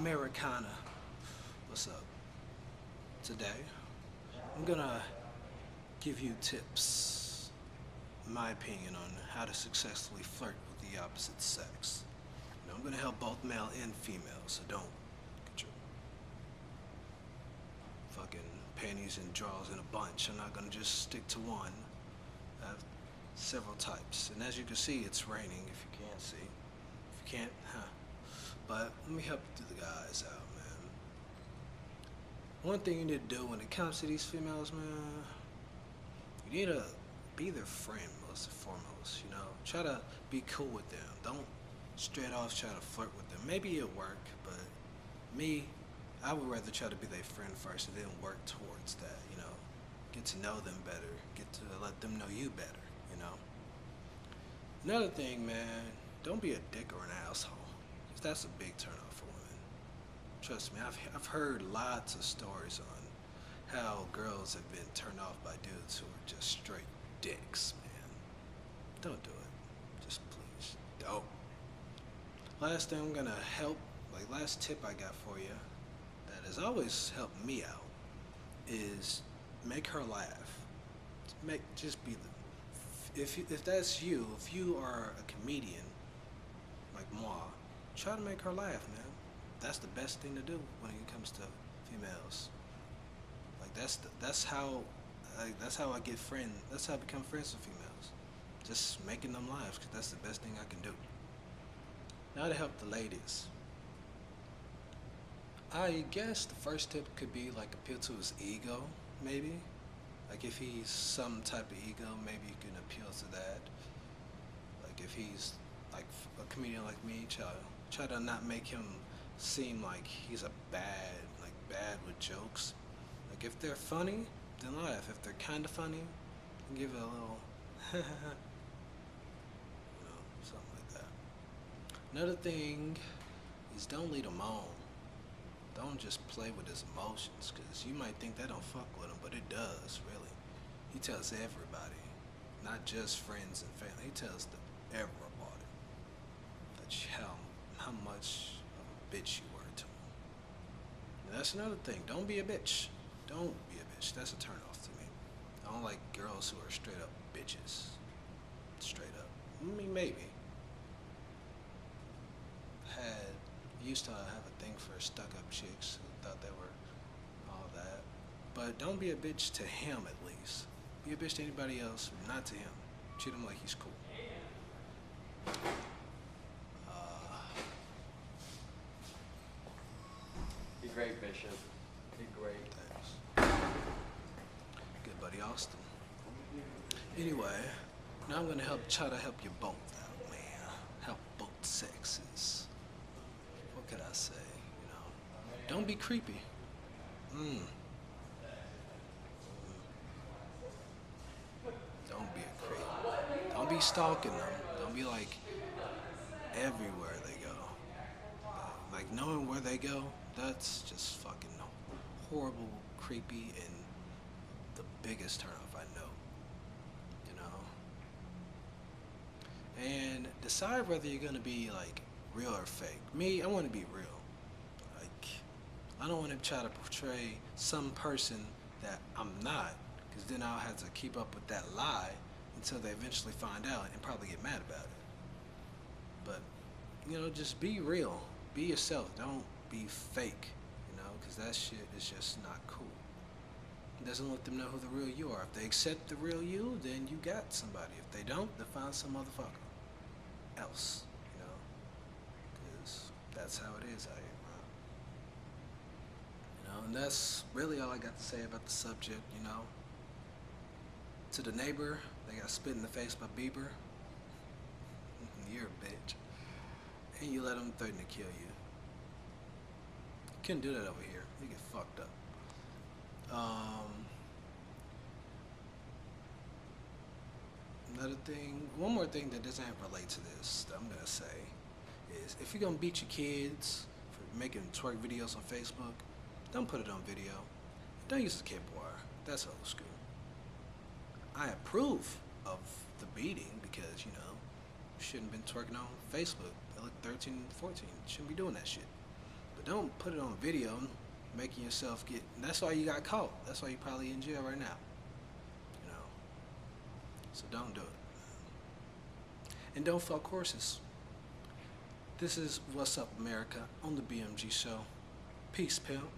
Americana. What's up? Today, I'm gonna give you tips, in my opinion, on how to successfully flirt with the opposite sex. I'm gonna help both male and female, so don't get your fucking panties and drawers in a bunch. I'm not gonna just stick to one. I have several types, and as you can see, it's raining. If you can't see, if you can't, huh? But let me help the guys out, man. One thing you need to do when it comes to these females, man, you need to be their friend most and foremost. Try to be cool with them. Don't straight off try to flirt with them. Maybe it'll work, but me, I would rather try to be their friend first and then work towards that. Get to know them better. Get to let them know you better. Another thing, man, don't be a dick or an asshole. 'Cause that's a big turnoff for women. Trust me, I've heard lots of stories on how girls have been turned off by dudes who are just straight dicks, man. Don't do it. Just please, don't. Last thing I'm gonna help, last tip I got for you that has always helped me out is make her laugh. Just be the if that's you, if you are a comedian like moi, try to make her laugh, man. That's the best thing to do when it comes to females. That's how I get friends. That's how I become friends with females. Just making them laugh, 'cause that's the best thing I can do. Now to help the ladies, I guess the first tip could be appeal to his ego, maybe. If he's some type of ego, maybe you can appeal to that. If he's a comedian like me, try to not make him seem like he's bad with jokes. If they're funny, then laugh. If they're kind of funny, give it a little something like that. Another thing is don't lead him on. Don't just play with his emotions, because you might think that don't fuck with him, but it does, really. He tells everybody, not just friends and family. He tells everybody how much of a bitch you were to him. And that's another thing. Don't be a bitch. Don't be a bitch. That's a turnoff to me. I don't like girls who are straight up bitches. Straight up. I mean, maybe. Used to have a thing for stuck-up chicks who thought they were all that. But don't be a bitch to him, at least. Be a bitch to anybody else, not to him. Treat him like he's cool. Be great, Bishop. Be great. Thanks. Good buddy, Austin. Anyway, now I'm gonna try to help you both out, man. Help both sexes. What could I say? Don't be creepy. Don't be a creep. Don't be stalking them. Don't be everywhere they go. Knowing where they go, that's just fucking horrible, creepy, and the biggest turnoff I know. And decide whether you're gonna be real or fake. Me, I want to be real. I don't want to try to portray some person that I'm not, because then I'll have to keep up with that lie until they eventually find out and probably get mad about it. But just be real. Be yourself. Don't be fake. Because that shit is just not cool. It doesn't let them know who the real you are. If they accept the real you, then you got somebody. If they don't, then find some motherfucker else. Because that's how it is out here. And that's really all I got to say about the subject. To the neighbor, they got spit in the face by Bieber. You're a bitch. And you let them threaten to kill you. Couldn't do that over here. You get fucked up. Another thing, one more thing that doesn't relate to this that I'm gonna say is if you're gonna beat your kids for making twerk videos on Facebook, don't put it on video. Don't use the kid wire. That's old school. I approve of the beating because, shouldn't have been twerking on Facebook. They look 13 and 14. Shouldn't be doing that shit. But don't put it on video, making yourself get. And that's why you got caught. That's why you're probably in jail right now. You know. So don't do it. And don't fuck horses. This is What's Up America on the BMG Show. Peace, pimp.